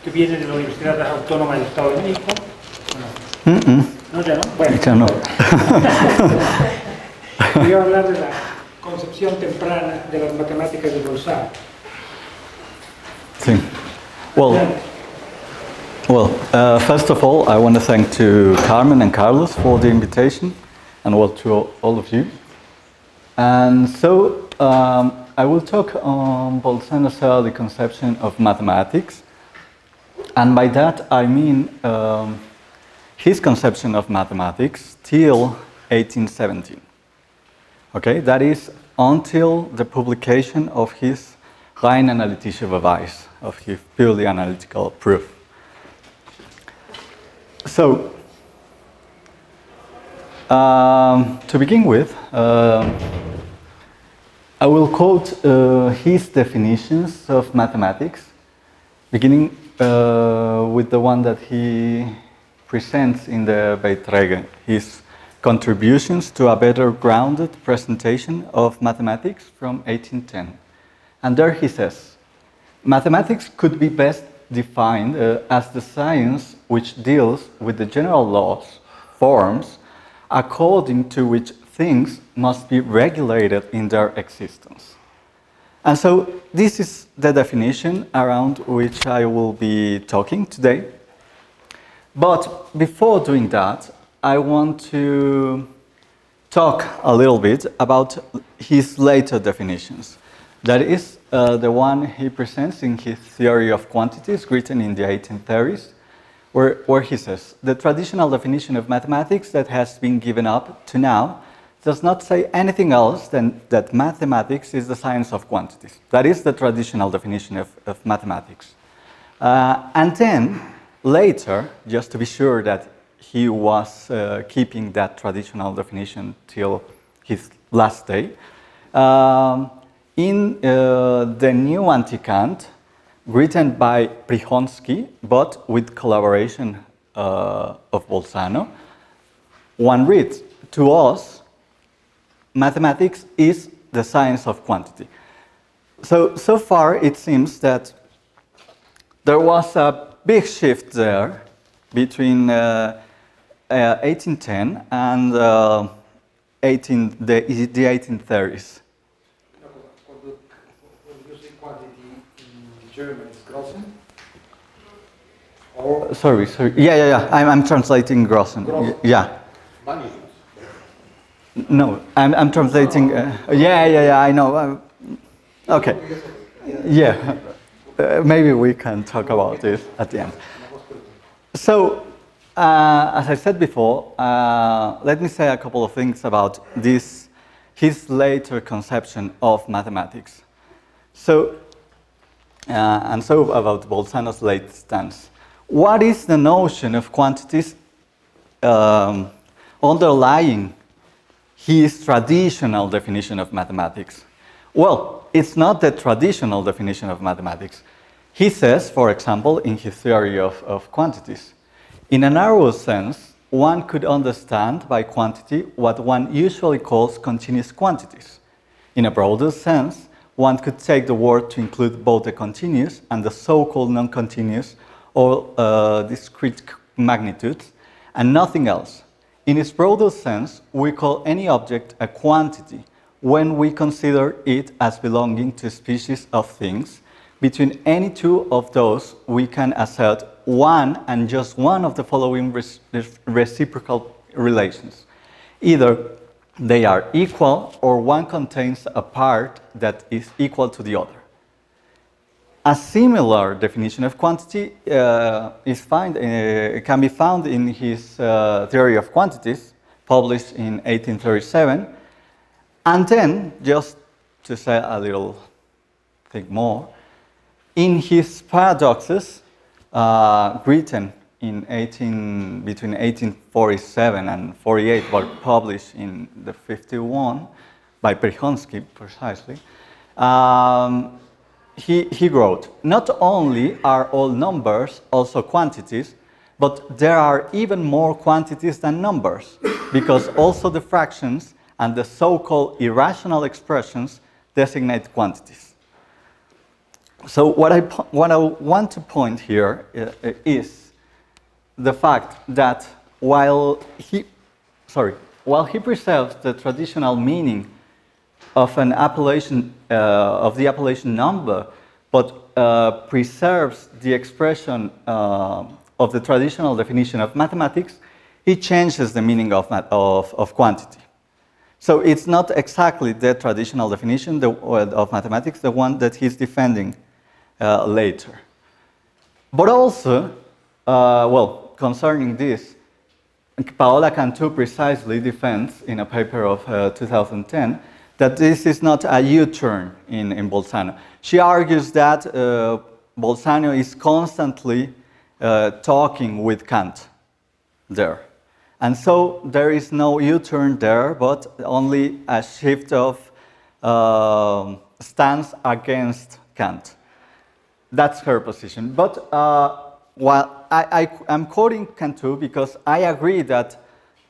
que viene de la Universidad Autónoma del Estado de México. No, ya no. Bueno, ya no. Quería hablar de la concepción temprana de las matemáticas de Bolzano. Sí. Well, first of all, I want to thank to Carmen and Carlos for the invitation, and well, to all of you. And so, I will talk on Bolzano's early conception of mathematics, and by that I mean his conception of mathematics till 1817. Okay, that is until the publication of his rein analytische Beweis, of his purely analytical proof. So, to begin with, I will quote his definitions of mathematics, beginning with the one that he presents in the Beiträge, his contributions to a better grounded presentation of mathematics from 1810. And there he says, mathematics could be best defined as the science which deals with the general laws, forms, according to which things must be regulated in their existence. And so this is the definition around which I will be talking today. But before doing that, I want to talk a little bit about his later definitions. That is the one he presents in his theory of quantities, written in the 1830s, where he says, the traditional definition of mathematics that has been given up to now does not say anything else than that mathematics is the science of quantities. That is the traditional definition of mathematics. And then, later, just to be sure that he was keeping that traditional definition till his last day, in the new Anti-Kant, written by Prihonsky, but with collaboration of Bolzano, one reads, to us, mathematics is the science of quantity. So far, it seems that there was a big shift there between 1810 and the 1830s. When you say quantity in German, it's Grossen? Sorry. Yeah. I'm translating Grossen. Yeah. Magnitude. No, I'm translating. Yeah. I know. Okay. Yeah. Maybe we can talk about this at the end. So, as I said before, let me say a couple of things about his later conception of mathematics. So about Bolzano's late stance. What is the notion of quantities underlying his traditional definition of mathematics? Well, it's not the traditional definition of mathematics. He says, for example, in his theory of quantities, in a narrow sense, one could understand by quantity what one usually calls continuous quantities. In a broader sense, one could take the word to include both the continuous and the so-called non-continuous or discrete magnitudes, and nothing else. In its broader sense, we call any object a quantity when we consider it as belonging to a species of things. Between any two of those, we can assert one and just one of the following reciprocal relations. Either they are equal or one contains a part that is equal to the other. A similar definition of quantity can be found in his theory of quantities, published in 1837. And then, just to say a little thing more, in his paradoxes, written in between 1847 and 48, but published in the 51 by Prihonsky, precisely, he wrote, not only are all numbers also quantities, but there are even more quantities than numbers, because also the fractions and the so-called irrational expressions designate quantities. So what I want to point here is the fact that while he preserves the traditional meaning of an appellation of the appellation number, but preserves the expression of the traditional definition of mathematics, he changes the meaning of quantity. So it's not exactly the traditional definition of mathematics, the one that he's defending later. But also, well, concerning this, Paola Cantú precisely defends in a paper of 2010 that this is not a U-turn in Bolzano. She argues that Bolzano is constantly talking with Kant there. And so there is no U-turn there, but only a shift of stance against Kant. That's her position. But while I'm quoting Cantú because I agree that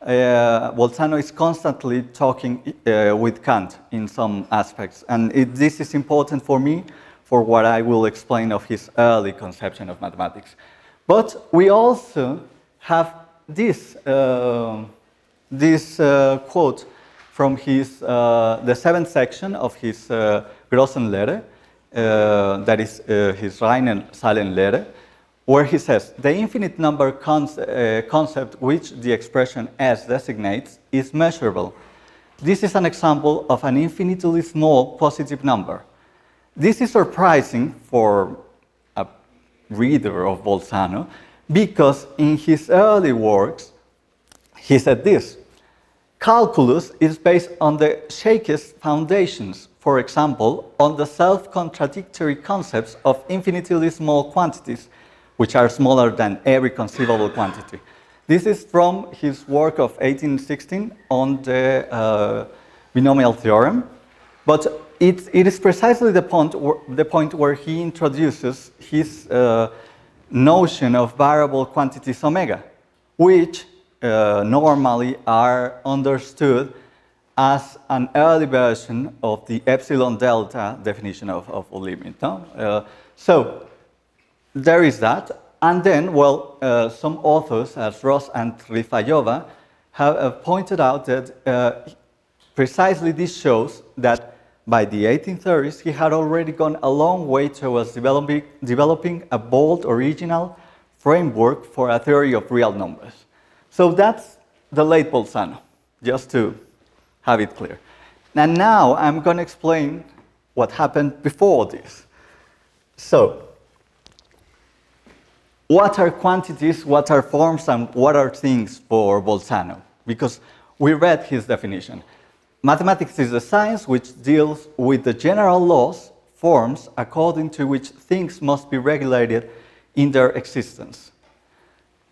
Bolzano is constantly talking with Kant in some aspects. And this is important for me for what I will explain of his early conception of mathematics. But we also have this quote from his, the seventh section of his Grossenlehre, that is his Reinen-Zahlenlehre, where he says, the infinite number concept which the expression S designates is measurable. This is an example of an infinitely small positive number. This is surprising for a reader of Bolzano, because in his early works, he said this: calculus is based on the shakiest foundations, for example, on the self-contradictory concepts of infinitely small quantities, which are smaller than every conceivable quantity. This is from his work of 1816 on the binomial theorem, but it is precisely the point where he introduces his notion of variable quantities omega, which normally are understood as an early version of the epsilon delta definition of a limit. No? So there is that. And then, well, some authors, as Ross and Rifayova, have pointed out that precisely this shows that by the 1830s, he had already gone a long way towards developing a bold, original framework for a theory of real numbers. So that's the late Bolzano, just to have it clear. And now I'm going to explain what happened before this. So, what are quantities, what are forms, and what are things for Bolzano? Because we read his definition. Mathematics is a science which deals with the general laws, forms, according to which things must be regulated in their existence.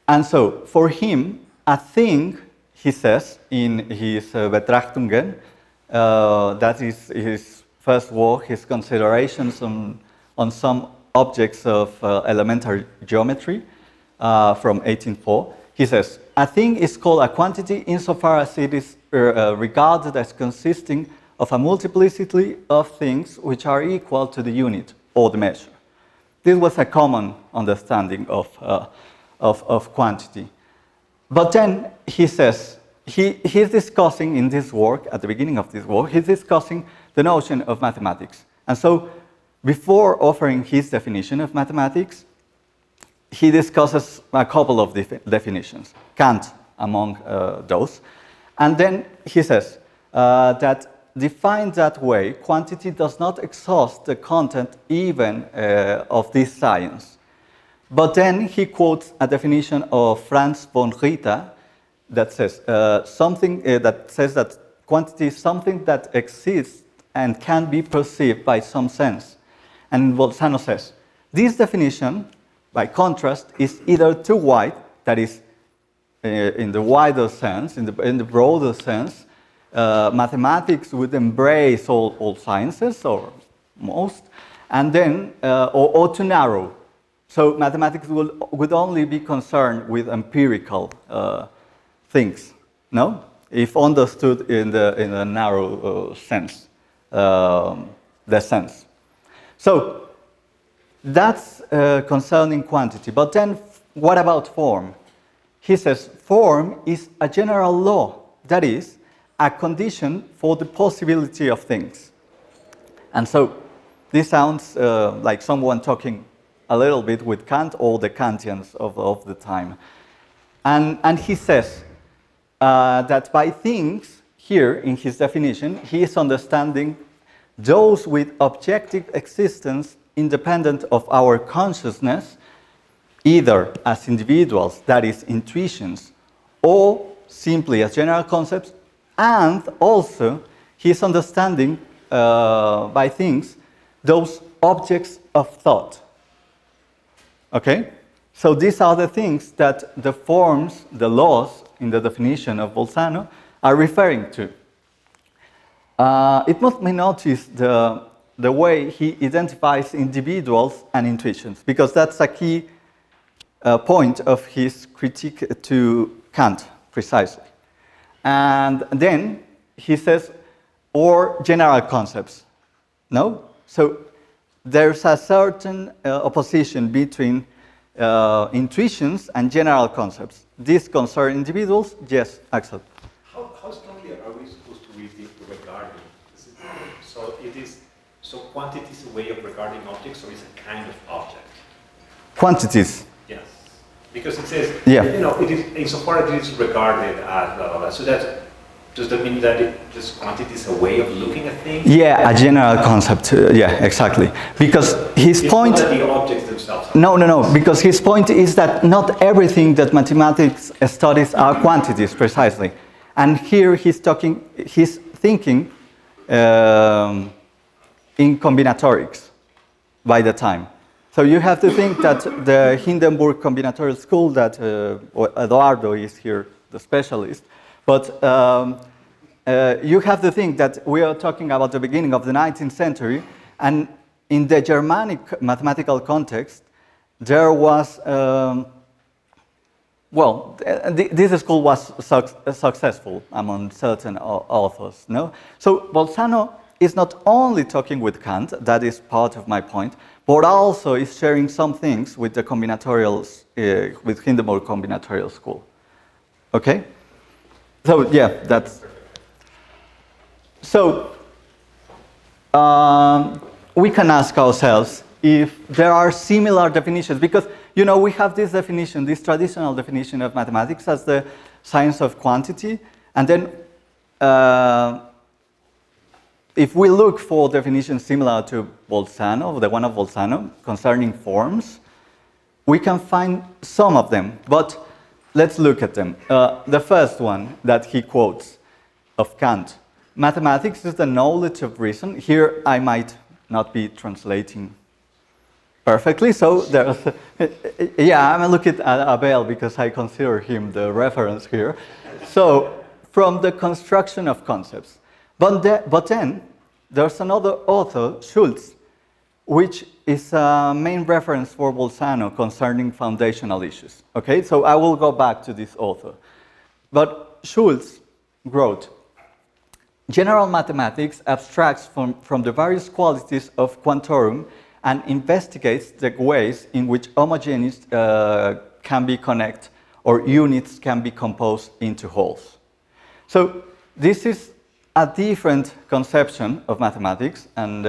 And so, for him, a thing, he says in his Betrachtungen, that is his first work, his considerations on some objects of elementary geometry from 1804, he says, a thing is called a quantity insofar as it is regarded as consisting of a multiplicity of things which are equal to the unit or the measure. This was a common understanding of quantity. But then he says, he's discussing in this work, at the beginning of this work, he's discussing the notion of mathematics. And so, before offering his definition of mathematics, he discusses a couple of definitions, Kant among those. And then he says that defined that way, quantity does not exhaust the content even of this science. But then he quotes a definition of Franz von Ritter that says that quantity is something that exists and can be perceived by some sense. And Bolzano says, this definition, by contrast, is either too wide, that is, in the wider sense, in the broader sense, mathematics would embrace all sciences, or most, and then, or too narrow. So mathematics would only be concerned with empirical things, no? If understood in the narrow sense, the sense. So That's concerning quantity. But then what about form? He says form is a general law, that is, a condition for the possibility of things. And so this sounds like someone talking a little bit with Kant or the Kantians of the time. And he says that by things, here in his definition, he is understanding those with objective existence independent of our consciousness, either as individuals, that is, intuitions, or simply as general concepts, and also he is understanding by things those objects of thought. Okay? So these are the things that the forms, the laws in the definition of Bolzano are referring to. It must be noticed the way he identifies individuals and intuitions, because that's a key point of his critique to Kant, precisely. And then he says, or general concepts. No? So there's a certain opposition between intuitions and general concepts. These concern individuals? Yes, Axel. How strongly are we supposed to read the regarding? So quantity is a way of regarding objects, or is a kind of object? Quantities. Yes. Because it says, yeah. You know, it is, insofar as it is regarded as blah, blah, blah. So does that mean that just quantity is a way of looking at things? Yeah, a general concept. Yeah, exactly. Because his point... Not that the objects themselves are. No. Because his point is that not everything that mathematics studies are quantities, precisely. And here he's thinking in combinatorics by the time. So you have to think that the Hindenburg combinatorial school that Eduardo is here, the specialist, but you have to think that we are talking about the beginning of the 19th century, and in the Germanic mathematical context, there was, this school was successful among certain authors, no? So Bolzano is not only talking with Kant, that is part of my point, but also is sharing some things with the combinatorials, with Hindenburg combinatorial school. Okay? So yeah, that's... So, we can ask ourselves if there are similar definitions, because, you know, we have this definition, this traditional definition of mathematics as the science of quantity, and then if we look for definitions similar to Bolzano, the one of Bolzano, concerning forms, we can find some of them, but let's look at them. The first one that he quotes of Kant, mathematics is the knowledge of reason. Here I might not be translating perfectly, so there's, yeah, I'm looking at Abel because I consider him the reference here. So, from the construction of concepts. But then, there's another author, Schultz, which is a main reference for Bolzano concerning foundational issues. Okay, so I will go back to this author. But Schultz wrote, general mathematics abstracts from the various qualities of quantorum and investigates the ways in which homogeneous can be connected or units can be composed into wholes. So this is a different conception of mathematics, and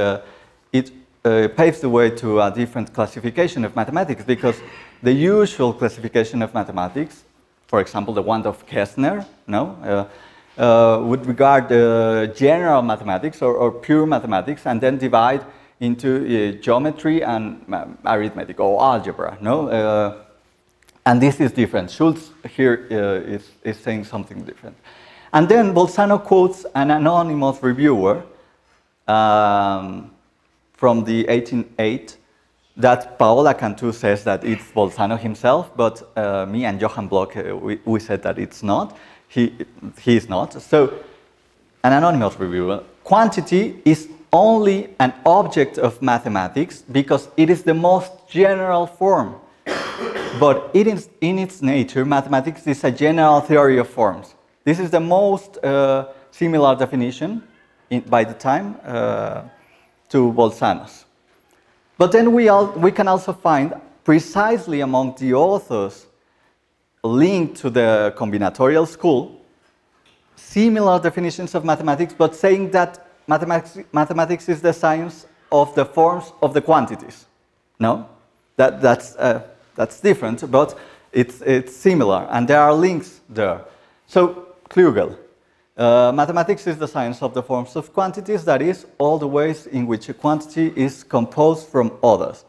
it paves the way to a different classification of mathematics, because the usual classification of mathematics, for example, the one of Kessner, would regard general mathematics or pure mathematics and then divide into geometry and arithmetic or algebra. And this is different. Schultz here is saying something different. And then Bolzano quotes an anonymous reviewer from the 1808 that Paola Cantu says that it's Bolzano himself, but me and Johann Bloch, we said that it's not. He is not. So, an anonymous reviewer, quantity is only an object of mathematics because it is the most general form. But it is, in its nature, mathematics is a general theory of forms. This is the most similar definition by the time to Bolzano's. But then we can also find precisely among the authors linked to the combinatorial school similar definitions of mathematics, but saying that mathematics is the science of the forms of the quantities. No? That's different, but it's similar, and there are links there. So, Klugel, mathematics is the science of the forms of quantities, that is, all the ways in which a quantity is composed from others.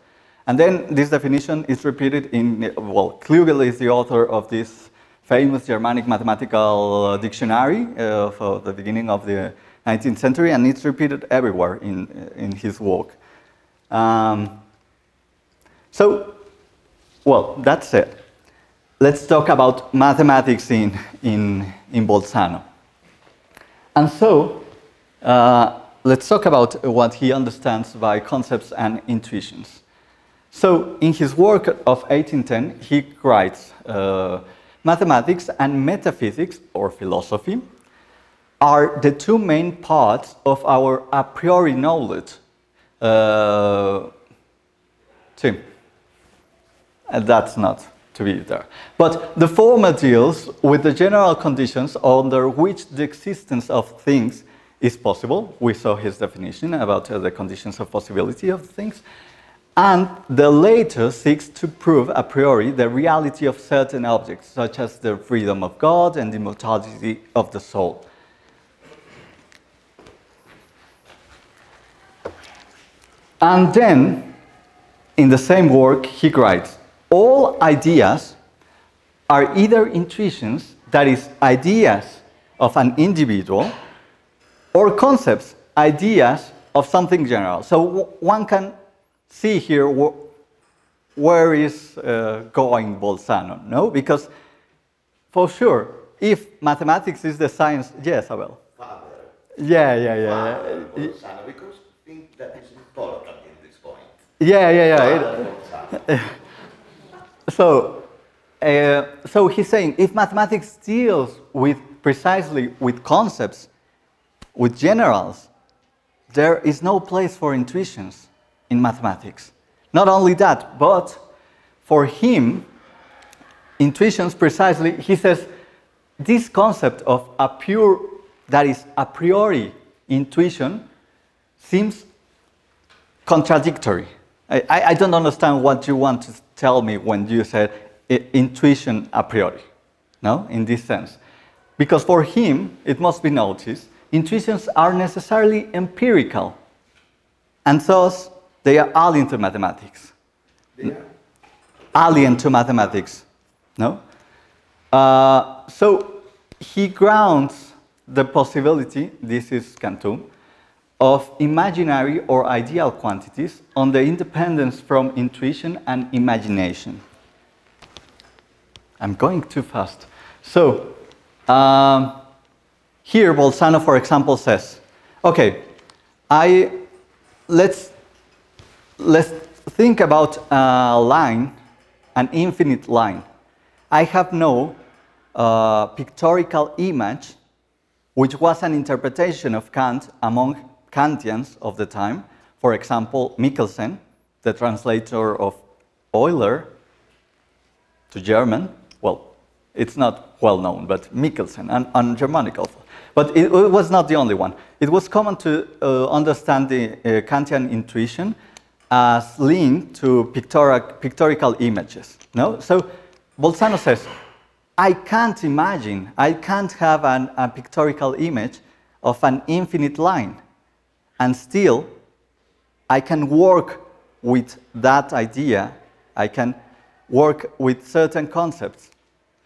And then this definition is repeated in, well, Klugel is the author of this famous Germanic mathematical dictionary for the beginning of the 19th century, and it's repeated everywhere in his work. So, well, that's it. Let's talk about mathematics in Bolzano. And so, let's talk about what he understands by concepts and intuitions. So, in his work of 1810, he writes, mathematics and metaphysics, or philosophy, are the two main parts of our a priori knowledge. Tim, that's not to be there. But the former deals with the general conditions under which the existence of things is possible. We saw his definition about the conditions of possibility of things. And the later seeks to prove a priori the reality of certain objects, such as the freedom of God and the immortality of the soul. And then, in the same work, he writes, all ideas are either intuitions, that is, ideas of an individual, or concepts, ideas of something general. So one can see here where is going Bolzano, no? Because for sure, if mathematics is the science, yes, Abel. Father. Yeah. Bolzano, because I think that is important in this point. Yeah. So he's saying if mathematics deals with precisely with concepts, with generals, there is no place for intuitions in mathematics. Not only that, but for him, intuitions precisely, he says, this concept of a pure, that is a priori intuition, seems contradictory. I don't understand what you want to tell me when you said intuition a priori, no, in this sense. Because for him, it must be noticed, intuitions are necessarily empirical, and thus they are alien to mathematics. They are? Alien to mathematics, no? So he grounds the possibility, this is Cantu, of imaginary or ideal quantities on the independence from intuition and imagination. I'm going too fast. So, here Bolzano, for example, says, okay, let's think about a line, an infinite line. I have no pictorial image, which was an interpretation of Kant among Kantians of the time. For example, Michelsen, the translator of Euler to German. Well, it's not well known, but Michelsen, and Germanic also. But it was not the only one. It was common to understand the Kantian intuition as linked to pictorial images. No? So Bolzano says, I can't imagine, I can't have a pictorial image of an infinite line, and still I can work with that idea, I can work with certain concepts.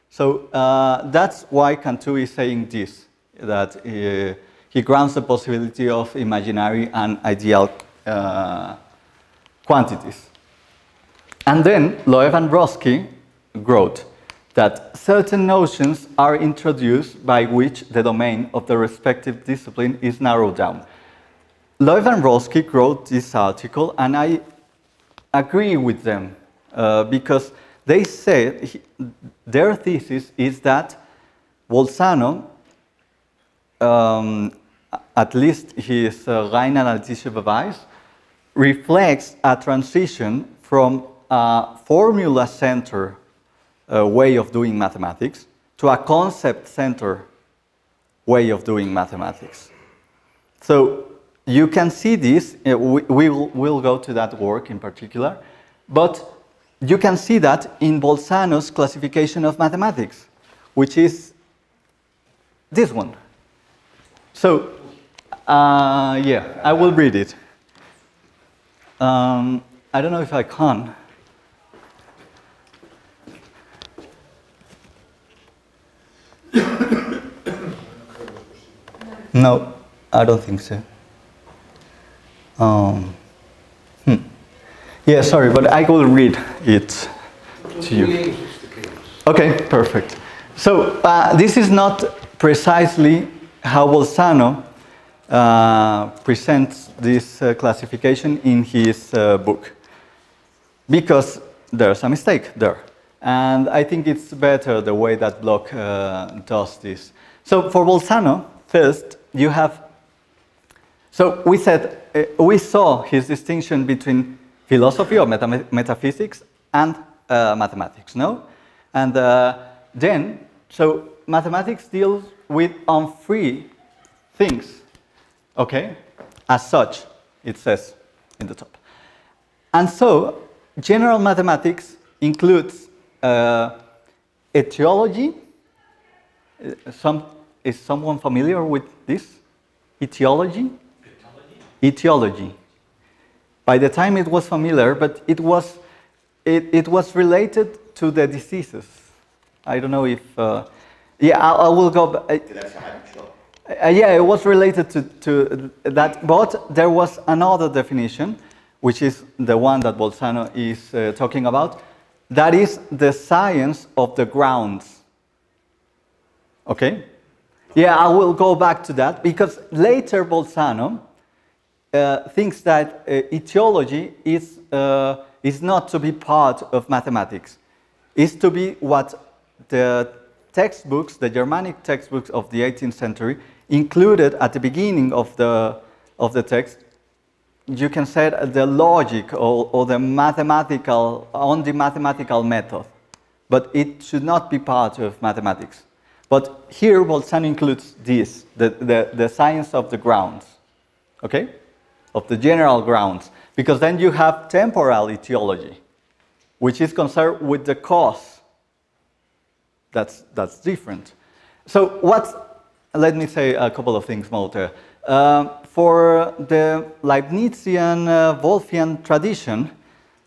So that's why Cantu is saying this, that he grounds the possibility of imaginary and ideal quantities. And then Loew and Brodsky wrote that certain notions are introduced by which the domain of the respective discipline is narrowed down. Loew and Brodsky wrote this article, and I agree with them because they said their thesis is that Bolzano, at least his rein analytische Beweis, reflects a transition from a formula-centered way of doing mathematics to a concept-centered way of doing mathematics. So you can see this, we'll go to that work in particular, but you can see that in Bolzano's classification of mathematics, which is this one. So, yeah, I will read it. I don't know if I can. No, I don't think so. Yeah, sorry, but I will read it to you. Okay, perfect. So this is not precisely how Bolzano presents this classification in his book, because there's a mistake there. And I think it's better the way that Bloch does this. So for Bolzano, first, you have, so we said, we saw his distinction between philosophy or metaphysics and mathematics, no? And then, so mathematics deals with free things, okay? As such, it says in the top. And so, general mathematics includes etiology. Is someone familiar with this? Etiology? Etiology. By the time it was familiar, but it was related to the diseases. I don't know if, yeah, I will go. Yeah, it was related to that, but there was another definition, which is the one that Bolzano is talking about. That is the science of the grounds. Okay? Yeah, I will go back to that, because later Bolzano thinks that etiology is not to be part of mathematics. It's to be what the textbooks, the Germanic textbooks of the 18th century, included at the beginning of the text. You can say the logic or the mathematical, on the mathematical method, but it should not be part of mathematics. But here Bolzano includes this, the science of the grounds, okay? Of the general grounds, because then you have temporal etiology, which is concerned with the cause. That's different. So let me say a couple of things more there. For the Leibnizian Wolffian tradition,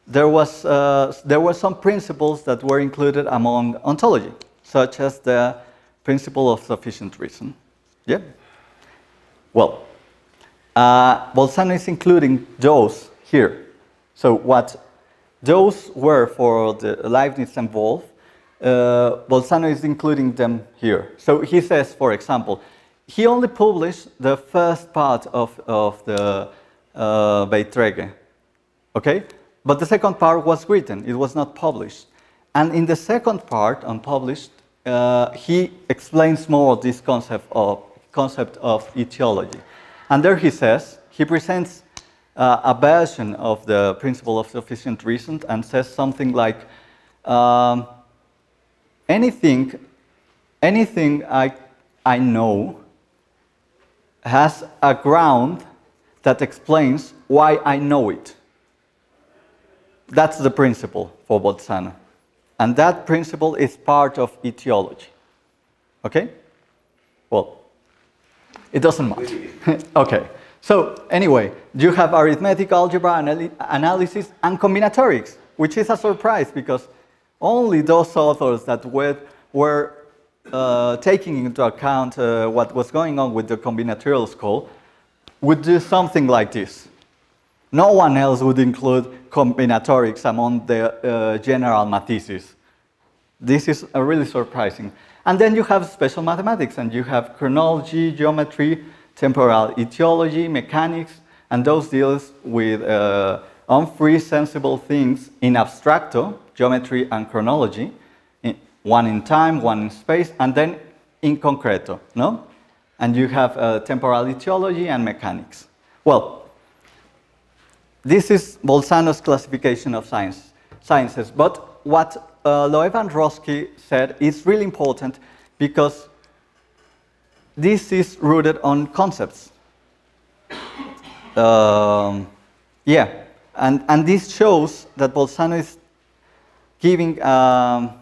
there were some principles that were included among ontology, such as the principle of sufficient reason. Yeah? Well, Bolzano is including those here. So what those were for the Leibniz and Wolff, Bolzano is including them here. So he says, for example, he only published the first part of the Beiträge, okay? But the second part was written, it was not published. And in the second part, unpublished, he explains more this concept of etiology. And there he says, he presents a version of the principle of sufficient reason and says something like, anything I know has a ground that explains why I know it. That's the principle for Bolzano. And that principle is part of etiology. Okay? Well, it doesn't matter. Okay. So, anyway, you have arithmetic, algebra, analysis, and combinatorics, which is a surprise because only those authors that were taking into account what was going on with the combinatorial school would do something like this. No one else would include combinatorics among the general mathesis. This is really surprising. And then you have special mathematics, and you have chronology, geometry, temporal etiology, mechanics, and those deals with unfree sensible things in abstracto, geometry and chronology, one in time, one in space, and then in concreto, no? And you have temporal etiology and mechanics. Well, this is Bolzano's classification of sciences. But what Loew and Roski said is really important because this is rooted on concepts. Yeah, and this shows that Bolzano is giving a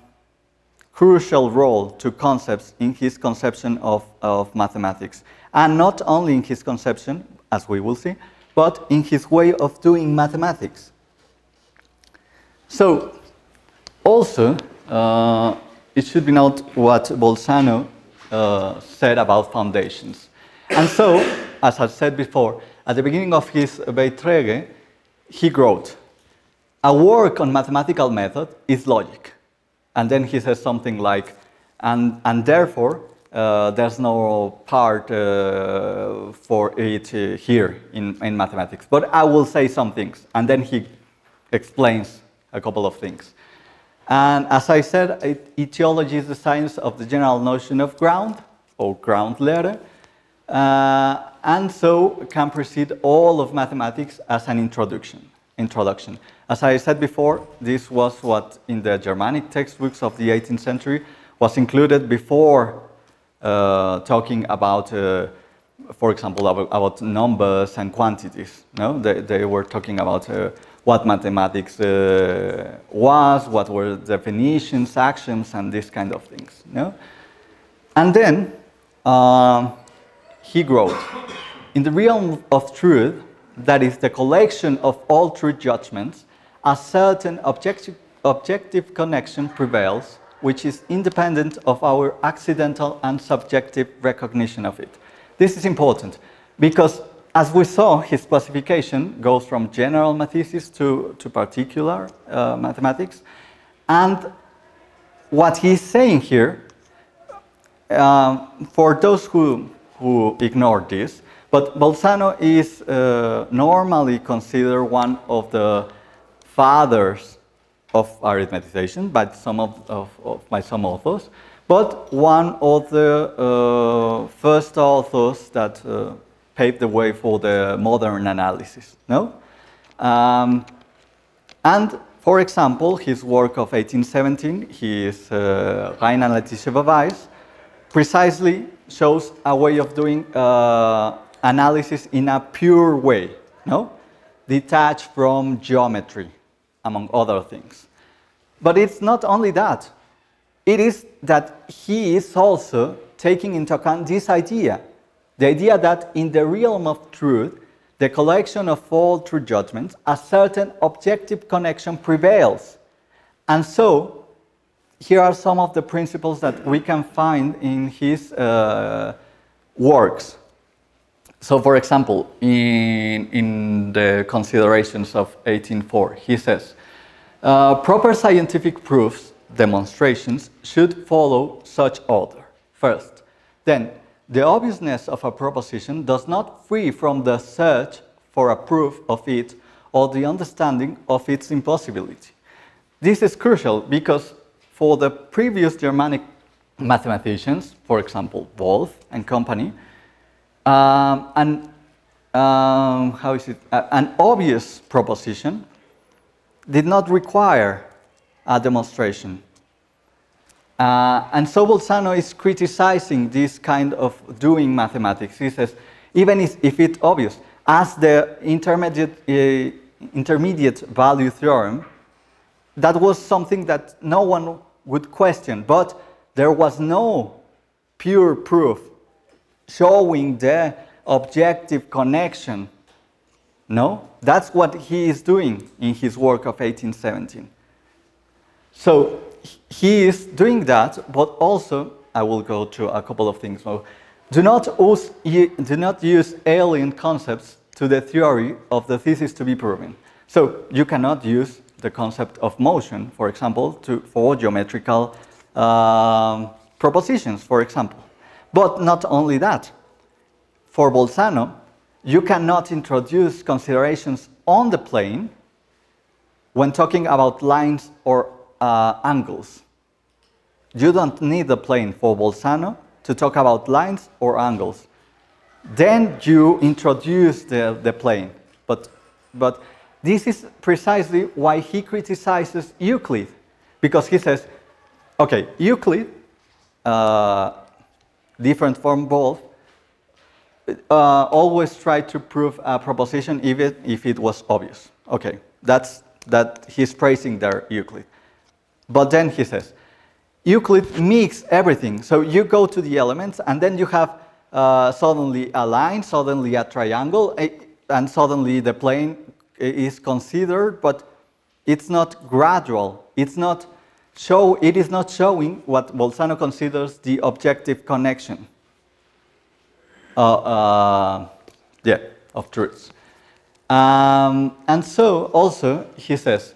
crucial role to concepts in his conception of mathematics. And not only in his conception, as we will see, but in his way of doing mathematics. So, also, it should be noted what Bolzano said about foundations. And so, as I said before, at the beginning of his Beiträge, he wrote, a work on mathematical method is logic. And then he says something like, and therefore, there's no part for it here in mathematics. But I will say some things. And then he explains a couple of things. And as I said, etiology is the science of the general notion of ground, or Grundlehre, and so can precede all of mathematics as an introduction. As I said before, this was what in the Germanic textbooks of the 18th century was included before talking about, for example, about numbers and quantities. No? They were talking about what mathematics was, what were definitions, axioms, and these kind of things. No? And then he wrote, in the realm of truth, that is the collection of all true judgments, a certain objective connection prevails, which is independent of our accidental and subjective recognition of it. This is important because, as we saw, his classification goes from general mathematics to particular mathematics. And what he's saying here, for those who ignore this, but Bolzano is normally considered one of the fathers of arithmetization by some authors, but one of the first authors that paved the way for the modern analysis. No? And for example, his work of 1817, his Rein-analytische Beweis, precisely shows a way of doing analysis in a pure way, no? Detached from geometry, among other things. But it's not only that. It is that he is also taking into account this idea, the idea that in the realm of truth, the collection of all true judgments, a certain objective connection prevails. And so, here are some of the principles that we can find in his works. So, for example, in the Considerations of 1804, he says, proper scientific proofs, demonstrations, should follow such order. First, then, the obviousness of a proposition does not free from the search for a proof of it or the understanding of its impossibility. This is crucial because for the previous Germanic mathematicians, for example, Wolf and company, an obvious proposition did not require a demonstration. And so Bolzano is criticizing this kind of doing mathematics. He says, even if it's obvious, as the intermediate value theorem, that was something that no one would question, but there was no pure proof showing the objective connection. No? That's what he is doing in his work of 1817. So he is doing that, but also, I will go to a couple of things more. Do not use alien concepts to the theory of the thesis to be proven. So you cannot use the concept of motion, for example, for geometrical propositions, for example. But not only that. For Bolzano, you cannot introduce considerations on the plane when talking about lines or angles. You don't need the plane for Bolzano to talk about lines or angles. Then you introduce the plane. But this is precisely why he criticizes Euclid, because he says, okay, Euclid, different from both, always tried to prove a proposition even if it was obvious. Okay, that he's praising there Euclid. But then he says, Euclid mixed everything. So you go to the elements and then you have suddenly a line, suddenly a triangle, and suddenly the plane is considered, but it's not gradual. It is not showing what Bolzano considers the objective connection of truths. And so also he says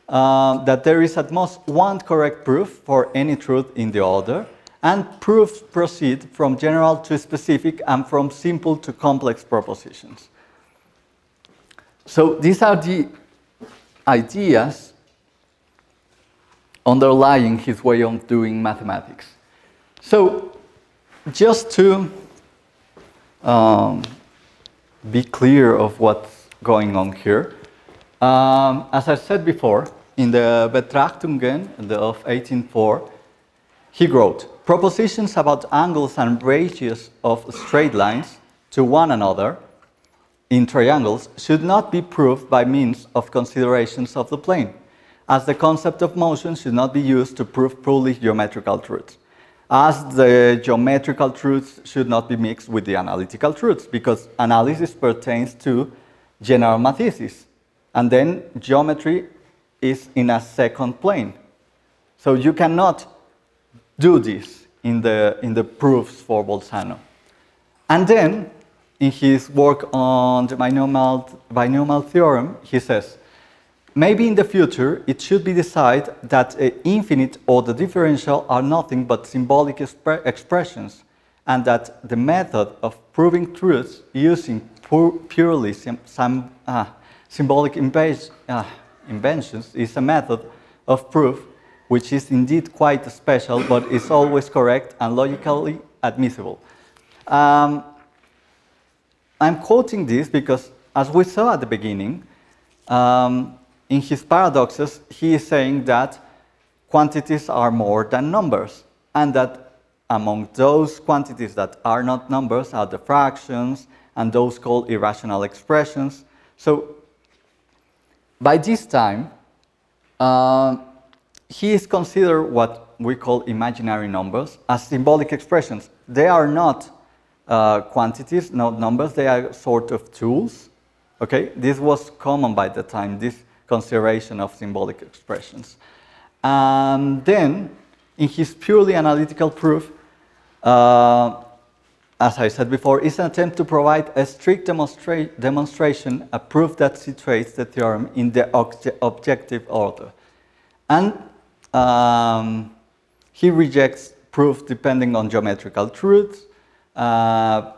that there is at most one correct proof for any truth in the order, and proofs proceed from general to specific and from simple to complex propositions. So these are the ideas underlying his way of doing mathematics. So just to be clear of what's going on here, as I said before, in the Betrachtungen of 1804, he wrote, propositions about angles and ratios of straight lines to one another in triangles should not be proved by means of considerations of the plane, as the concept of motion should not be used to prove purely geometrical truths, as the geometrical truths should not be mixed with the analytical truths, because analysis pertains to general mathesis, and then geometry is in a second plane. So you cannot do this in the proofs for Bolzano. And then, in his work on the binomial theorem, he says, maybe in the future it should be decided that infinite or the differential are nothing but symbolic expressions, and that the method of proving truths using purely symbolic inventions is a method of proof which is indeed quite special, but is always correct and logically admissible. I'm quoting this because, as we saw at the beginning, in his paradoxes, he is saying that quantities are more than numbers, and that among those quantities that are not numbers are the fractions and those called irrational expressions. So, by this time, he is considered what we call imaginary numbers as symbolic expressions. They are not quantities, not numbers, they are sort of tools. Okay, this was common by the time, this consideration of symbolic expressions. And then, in his purely analytical proof, as I said before, is an attempt to provide a strict demonstration, a proof that situates the theorem in the objective order. And he rejects proofs depending on geometrical truths,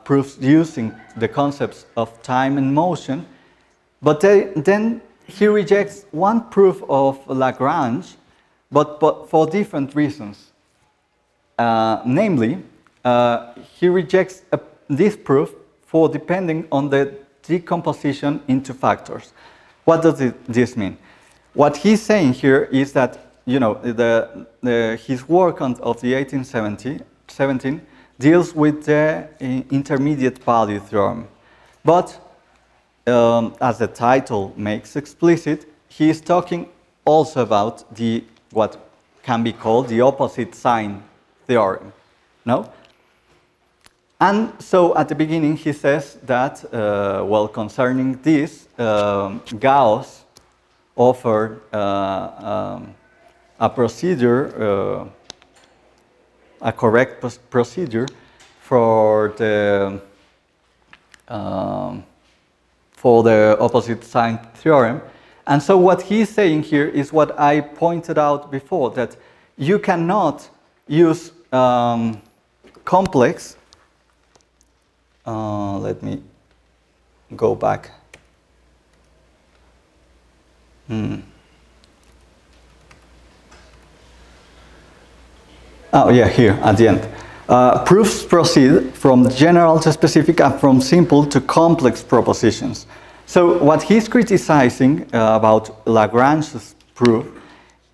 proofs using the concepts of time and motion, but then he rejects one proof of Lagrange, but for different reasons. Namely, he rejects this proof for depending on the decomposition into factors. What does this mean? What he's saying here is that, you know, his work of the 1817 deals with the intermediate value theorem. But as the title makes explicit, he is talking also about what can be called the opposite sign theorem. No? And so at the beginning he says that, well, concerning this, Gauss offered a procedure, a correct procedure for the opposite sign theorem. And so what he's saying here is what I pointed out before, that you cannot use complex. Let me go back. Oh yeah, here at the end. Proofs proceed from general to specific and from simple to complex propositions. So what he's criticizing about Lagrange's proof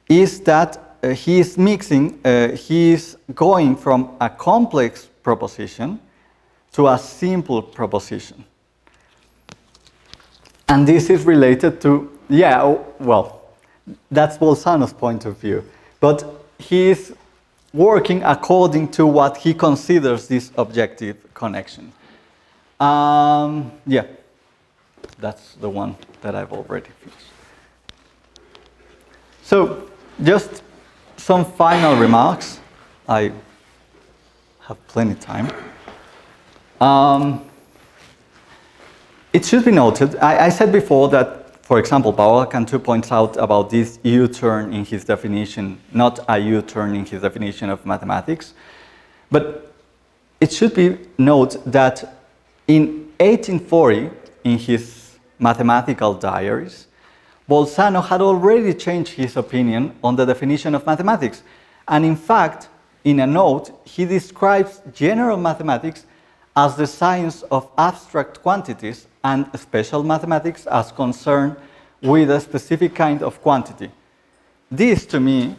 is that he's mixing, he's going from a complex proposition to a simple proposition. And this is related to, yeah, well, that's Bolzano's point of view. But he's working according to what he considers this objective connection. Yeah, that's the one that I've already finished. So, just some final remarks. I have plenty of time. It should be noted, I said before that, for example, Paola Cantu points out about this U-turn in his definition, not a U-turn in his definition of mathematics. But it should be noted that in 1840, in his mathematical diaries, Bolzano had already changed his opinion on the definition of mathematics. And in fact, in a note, he describes general mathematics as the science of abstract quantities and special mathematics as concerned with a specific kind of quantity. This, to me,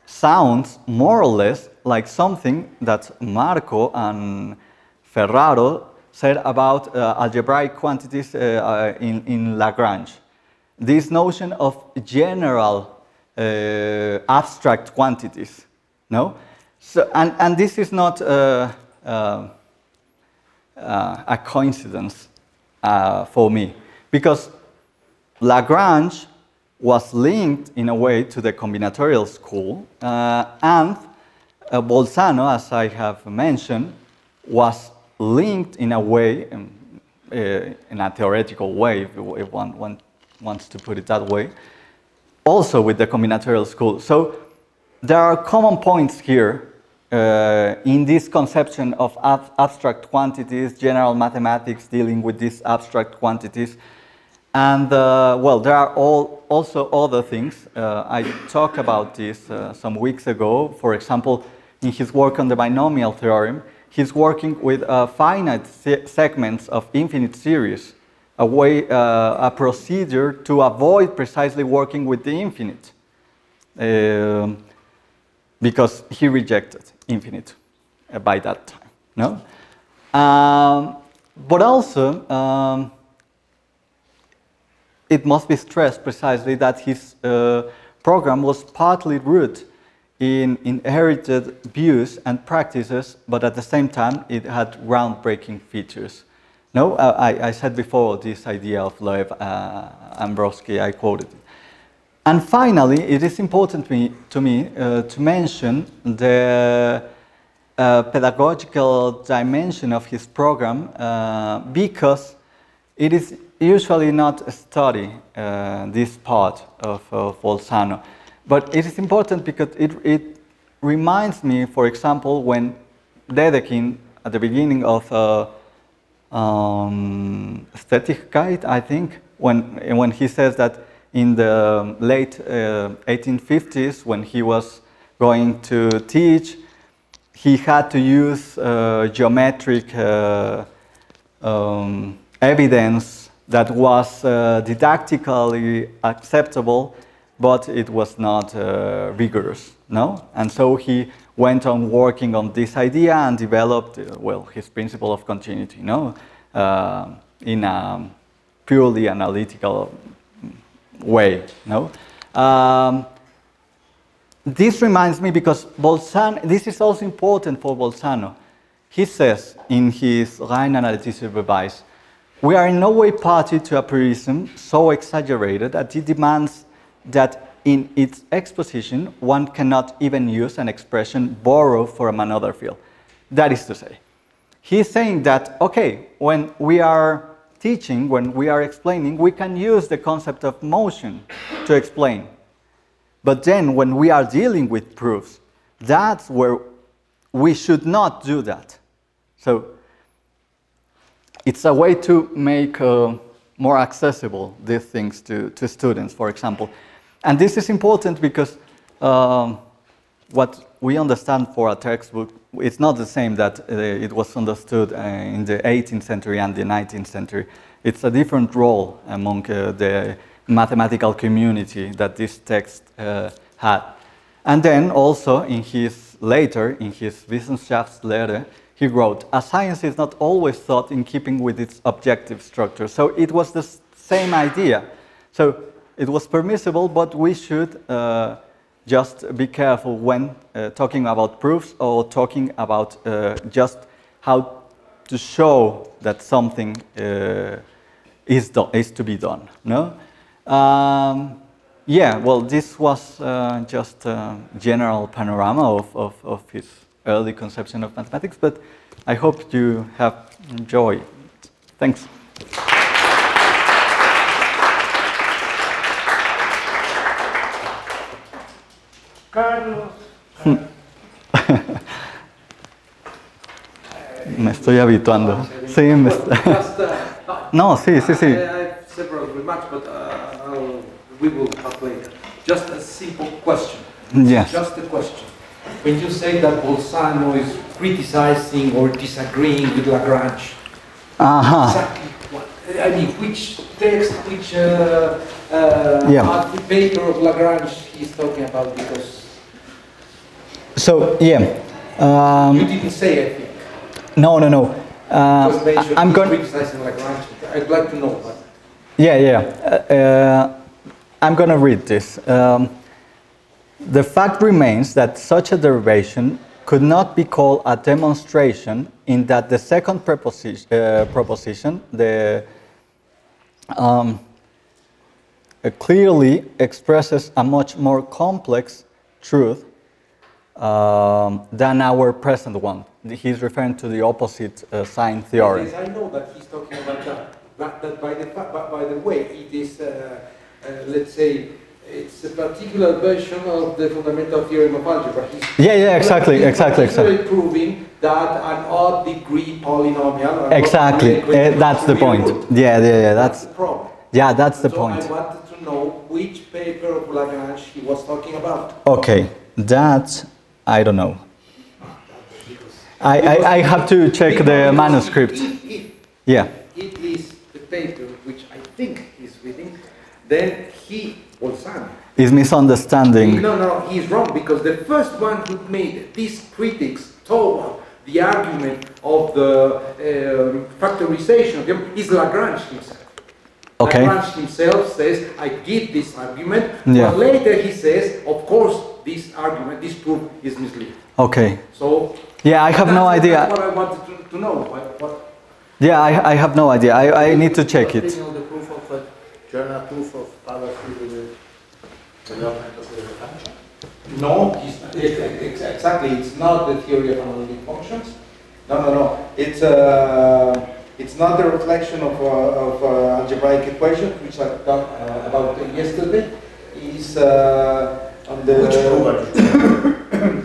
sounds more or less like something that Marco and Ferraro said about algebraic quantities in Lagrange. This notion of general abstract quantities, no? So, and this is not a coincidence for me, because Lagrange was linked in a way to the combinatorial school, and Bolzano, as I have mentioned, was linked in a way, in a theoretical way, if one wants to put it that way, also with the combinatorial school. So there are common points here in this conception of abstract quantities, general mathematics dealing with these abstract quantities. And well, there are also other things. I talked about this some weeks ago. For example, in his work on the binomial theorem, he's working with finite segments of infinite series, a procedure to avoid precisely working with the infinite, because he rejected infinite by that time. No, but also it must be stressed precisely that his program was partly rooted in inherited views and practices, but at the same time it had groundbreaking features. No, I said before this idea of Loeb, Ambroski, I quoted it. And finally, it is important to me to mention the pedagogical dimension of his program, because it is usually not studied, this part of Bolzano. But it is important because it reminds me, for example, when Dedekind, at the beginning of Tätigkeit, I think, when he says that in the late 1850s, when he was going to teach, he had to use geometric evidence that was didactically acceptable, but it was not rigorous, no? And so he went on working on this idea and developed, well, his principle of continuity, no? In a purely analytical way, no? This reminds me, because Bolzano, this is also important for Bolzano. He says in his Rein analytischer Beweis, we are in no way party to a purism so exaggerated that it demands that in its exposition one cannot even use an expression borrowed from another field. That is to say, he's saying that, okay, when we are teaching, when we are explaining, we can use the concept of motion to explain. But then when we are dealing with proofs, that's where we should not do that. So it's a way to make more accessible these things to students, for example. And this is important because what we understand for a textbook, it's not the same that it was understood in the 18th century and the 19th century. It's a different role among the mathematical community that this text had. And then also in his Wissenschaftslehre, he wrote, "A science is not always thought in keeping with its objective structure." So it was the same idea. So it was permissible, but we should just be careful when talking about proofs or talking about just how to show that something is to be done. No? Yeah, well, this was just a general panorama of his early conception of mathematics, but I hope you have enjoyed it. Thanks. Carlos. Me estoy habituando. Sí, me no, sí, sí, sí. I have several remarks, but we will talk later. Just a simple question. Yes. Just a question. When you say that Bolzano is criticizing or disagreeing with Lagrange, exactly what? I mean, which text, which paper of Lagrange he's talking about? Because so yeah, you didn't say, I think. No. I'm going criticizing Lagrange. I'd like to know what. Yeah. I'm going to read this. The fact remains that such a derivation could not be called a demonstration, in that the second proposition clearly expresses a much more complex truth than our present one. He's referring to the opposite sign theorem. Yes, I know that he's talking about that. But by the way, it is, let's say, it's a particular version of the fundamental theorem of algebra. Yeah, exactly. Proving that an odd degree polynomial. Exactly, that's the point. Yeah, that's the problem. Yeah, that's the point. I wanted to know which paper of Lagrange he was talking about. Okay, that I don't know. I have to check the manuscript. If it is the paper which I think he's reading, then Bolzano is misunderstanding. No, he's wrong, because the first one who made these critics toward the argument of the factorization is Lagrange himself. Okay. Lagrange himself says, I give this argument, but later he says, of course, this argument, this proof is misleading. Okay. So, yeah, I have no idea. That's what I wanted to know. Yeah, I have no idea. I need to check it. The proof of general proof of power through the development of the function? No, exactly. It's not the theory of analytic functions. No. It's not the reflection of algebraic equations, which I talked about yesterday. Is on the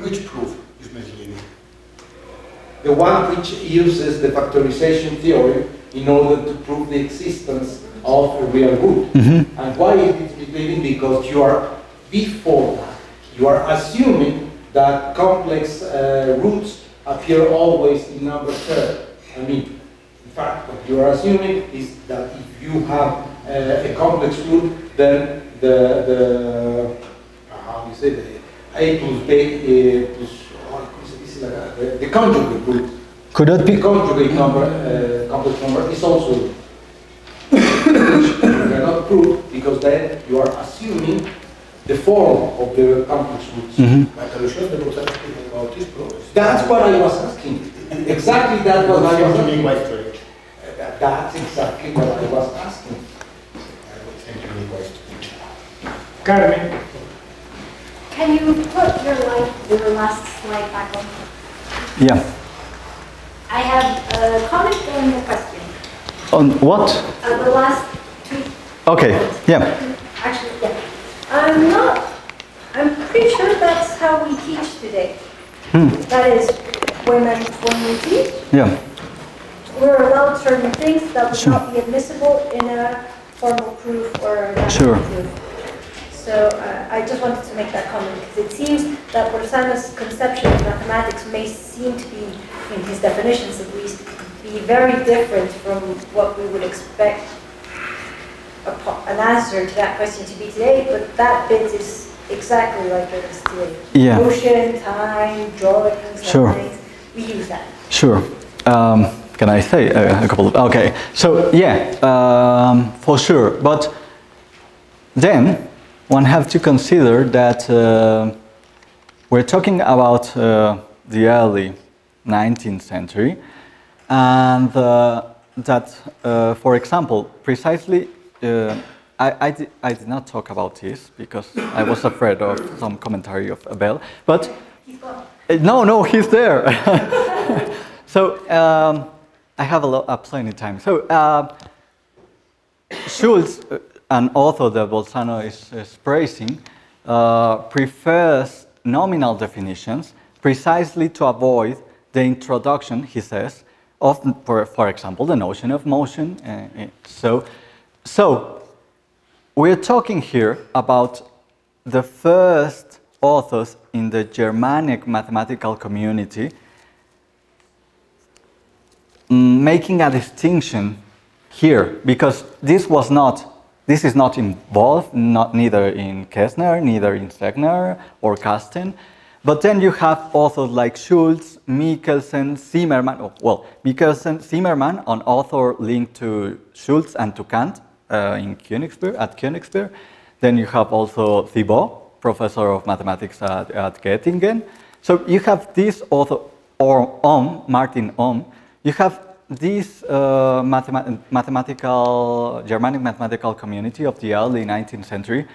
Which proof is misleading? The one which uses the factorization theory in order to prove the existence of a real root. Mm-hmm. And why is it misleading? Because you are, before that, you are assuming that complex roots appear always in number third. I mean, in fact, what you are assuming is that if you have a complex root, then the how do you say, the a plus b plus the conjugate root. Could it be the conjugate number, complex number is also which you cannot prove, because then you are assuming the form of the complex roots. Mm-hmm. About this proof. That's what I was asking. Exactly that was I was asking. Quite strange. That's exactly what I was asking. Carmen. Can you put your last slide back on? Yeah. I have a comment and a question. On what? The last two. Okay. Yeah. Actually, yeah. I'm pretty sure that's how we teach today. That is, when we teach, we're allowed certain things that would not be admissible in a formal proof or a natural proof. So I just wanted to make that comment because it seems that Bolzano's conception of mathematics may seem to be, in his definitions at least, be very different from what we would expect an answer to that question to be today, but that bit is exactly like it is today. Yeah. Motion, time, drawings, Sure. lines, we use that. Sure. Can I say a couple of... Okay. So, yeah, for sure. But then one have to consider that we're talking about the early 19th century, and that, for example, precisely, I did not talk about this because I was afraid of some commentary of Abel, but no, he's there. So I have plenty of time. So Schultz, an author that Bolzano is praising, prefers nominal definitions precisely to avoid the introduction, he says, of, for example, the notion of motion. So we're talking here about the first authors in the Germanic mathematical community making a distinction here, because this is not involved, neither in Kessner, neither in Segner or Kasten. But then you have authors like Schultz, Michelsen, Zimmermann. Michelsen, Zimmermann, an author linked to Schultz and to Kant at Königsberg. Then you have also Thibaut, professor of mathematics at Göttingen. So you have this author, or Martin Ohm. You have this Germanic mathematical community of the early 19th century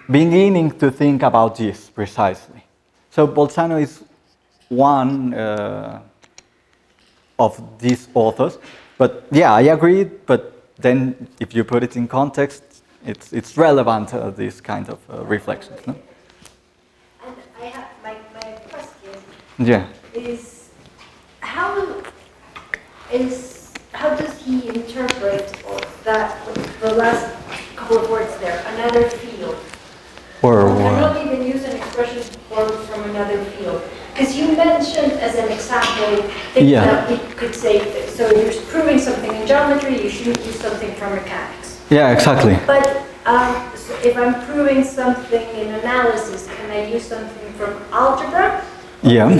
beginning to think about this precisely. So Bolzano is one of these authors, but yeah, I agree. But then, if you put it in context, it's relevant this kind of reflections. No? And I have my question. Yeah. Is how does he interpret that the last couple of words there? Another field. Cannot even use an expression from another field. Because you mentioned as an example things that we could say, so you're proving something in geometry, you shouldn't use something from mechanics. Yeah, exactly. But so if I'm proving something in analysis, can I use something from algebra? Yeah.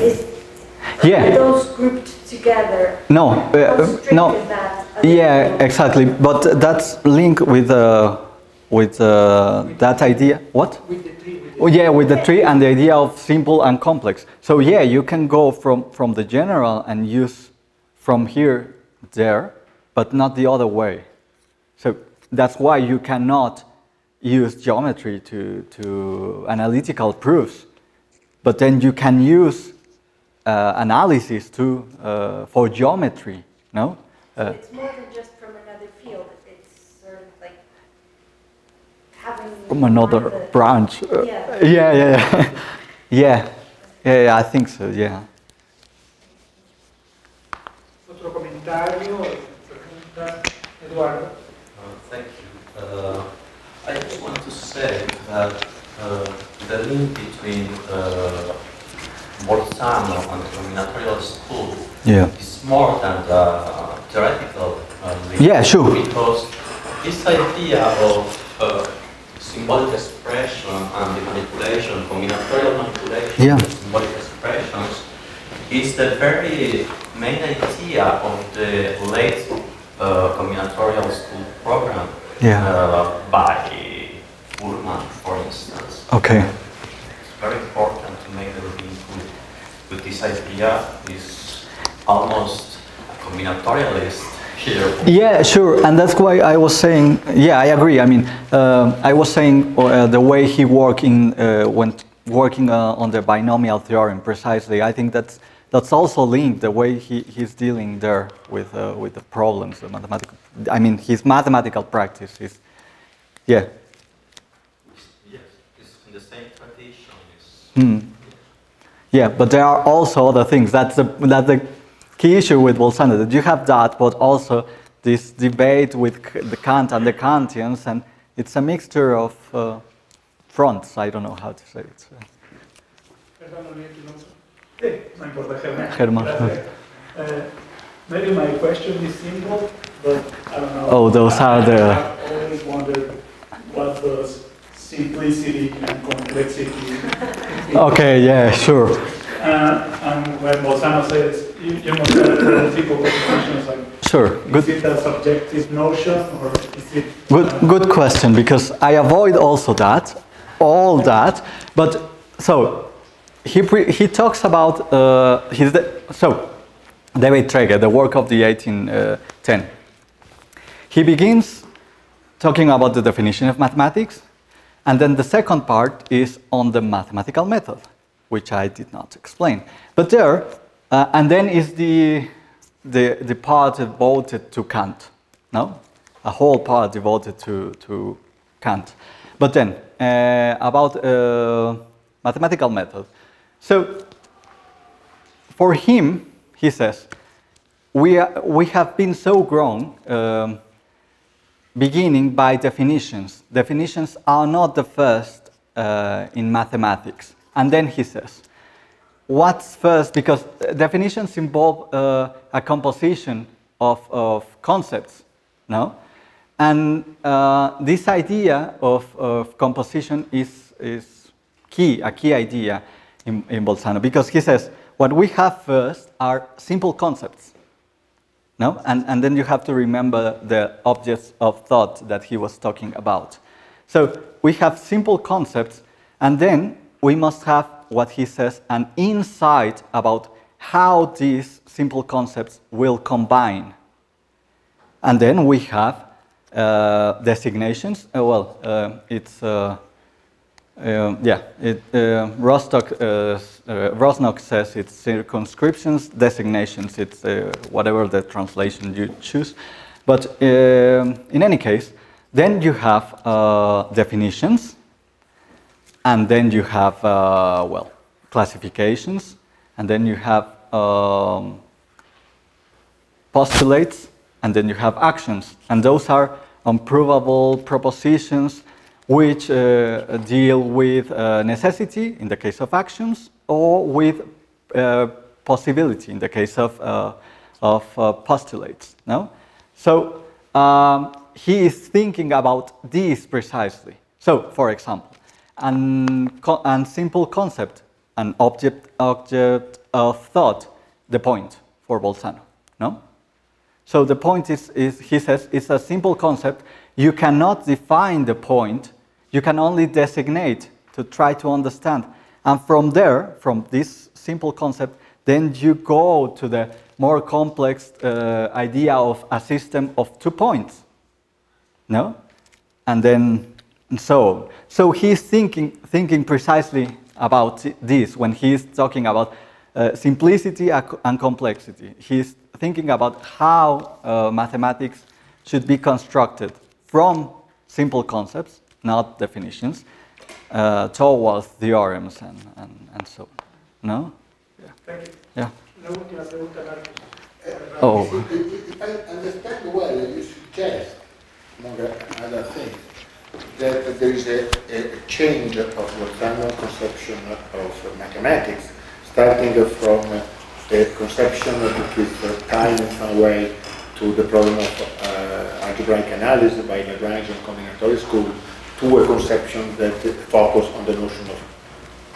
Are those grouped together? No. How strict no. is that? Yeah, exactly. But that's linked with that idea. What? With the tree. With the tree and the idea of simple and complex. So yeah, you can go from the general and use from here there, but not the other way. So that's why you cannot use geometry to analytical proofs, but then you can use analysis for geometry. No. It's more than just from another field. It's sort of like having from another branch. Yeah, I think so. Yeah. Otro comentario, pregunta, Eduardo. Thank you. I just want to say that the link between Bolzano and the combinatorial school is more than the theoretical link. Yeah, sure. Because this idea of symbolic expression and the manipulation, combinatorial manipulation of symbolic expressions, is the very main idea of the late combinatorial school program by Burman, for instance. Okay. It's very important to make the link with this idea. Is almost a combinatorialist here. Yeah, sure, and that's why I was saying. Yeah, I agree. I mean, I was saying the way he worked when working on the binomial theorem precisely. I think that's also linked the way he's dealing there with the problems, the mathematical. I mean, his mathematical practice is, Yes, it's in the same tradition. Yeah, but there are also other things. That's the key issue with Bolzano, that you have that, but also this debate with the Kant and the Kantians, and it's a mixture of fronts. I don't know how to say it. Germán. Maybe my question is simple, but I don't know. Oh, those are the... I've always wondered what does simplicity and complexity mean. Okay, yeah, sure. And when Bolzano says, you must have political definitions, like, sure. Good. is it a subjective notion, or is it... Good question, because I avoid also that, all that, but so he talks about David Treger, the work of the 1810. He begins talking about the definition of mathematics, and then the second part is on the mathematical method, which I did not explain. But there, and then is the part devoted to Kant, no? A whole part devoted to Kant. But then, about mathematical method. So, for him, he says, we have been so grown, beginning by definitions. Definitions are not the first in mathematics. And then he says, what's first? Because definitions involve a composition of concepts, no? And this idea of composition is a key idea in Bolzano, because he says, what we have first are simple concepts, no? And then you have to remember the objects of thought that he was talking about. So we have simple concepts, and then we must have, what he says, an insight about how these simple concepts will combine. And then we have designations. Rosnock says it's circumscriptions, designations, it's whatever the translation you choose. But in any case, then you have definitions, and then you have, classifications, and then you have postulates, and then you have actions. And those are unprovable propositions which deal with necessity in the case of actions, or with possibility in the case of postulates. No? So he is thinking about these precisely. So, for example, and simple concept, an object of thought, the point for Bolzano. No? So the point is, he says, it's a simple concept. You cannot define the point. You can only designate to try to understand. And from there, from this simple concept, then you go to the more complex idea of a system of 2 points. No? And then, so he's thinking precisely about this when he's talking about simplicity and complexity. He's thinking about how mathematics should be constructed from simple concepts, not definitions, towards theorems and so on. No? Yeah. Thank you. Yeah. If I understand well, you suggest, among other things, that there is a change of Bolzano's conception of mathematics, starting from a conception that is tied in some way to the problem of algebraic analysis by Lagrange and combinatory school, to a conception that focuses on the notion of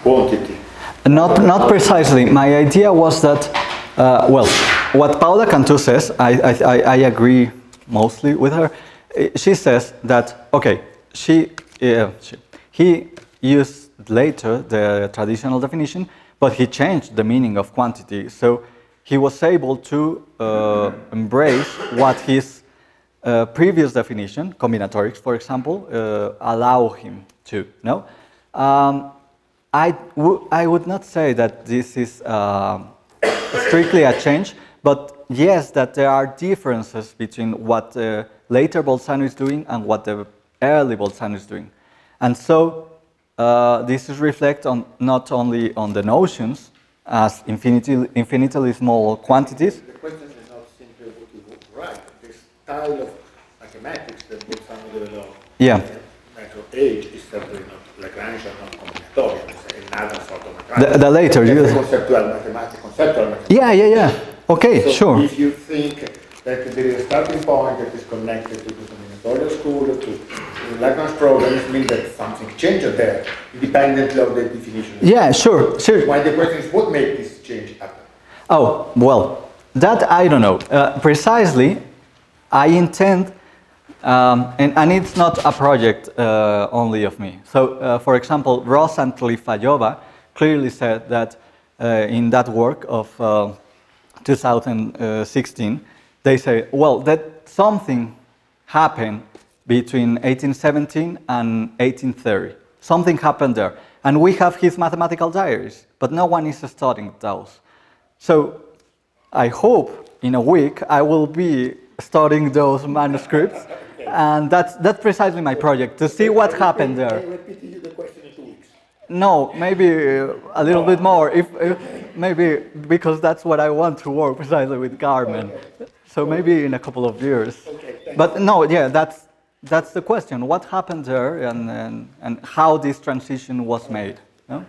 quantity. Not precisely. My idea was that, what Paula Cantu says, I agree mostly with her. She says that, okay, he used later the traditional definition, but he changed the meaning of quantity. So he was able to embrace what his previous definition, combinatorics, for example, allow him to. No, I would not say that this is strictly a change, but yes, that there are differences between what later Bolzano is doing and what the early Bolzano is doing. And so this is reflect on not only on the notions as infinitely small quantities. The question is not simply what you write, the style of mathematics that Bolzano developed. Yeah. age is certainly not Lagrange and not combinatorial. It's another sort of mathematics. The later, you... Conceptual mathematics. Yeah. Okay, so sure. If you think that there is a starting point that is connected to the combinatorial school, to the Lagrange programs, means that something changes there, independently of the definition. Yeah, sure. Why the question is, what makes this change happen? Oh, well, that I don't know. Precisely, I intend, and it's not a project only of me. So, for example, Ross and Tlifayova clearly said that in that work of 2016, they say, well, that something happened between 1817 and 1830. Something happened there. And we have his mathematical diaries, but no one is studying those. So I hope in a week I will be studying those manuscripts, and that's precisely my project, to see what happened there. I repeat you the question in 2 weeks. No, maybe a little bit more, if maybe because that's what I want to work precisely with Carmen. So maybe in a couple of years. But no, yeah, that's the question. What happened there, and how this transition was made? No?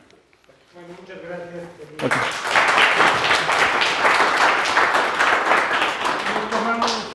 Muchas gracias. Okay.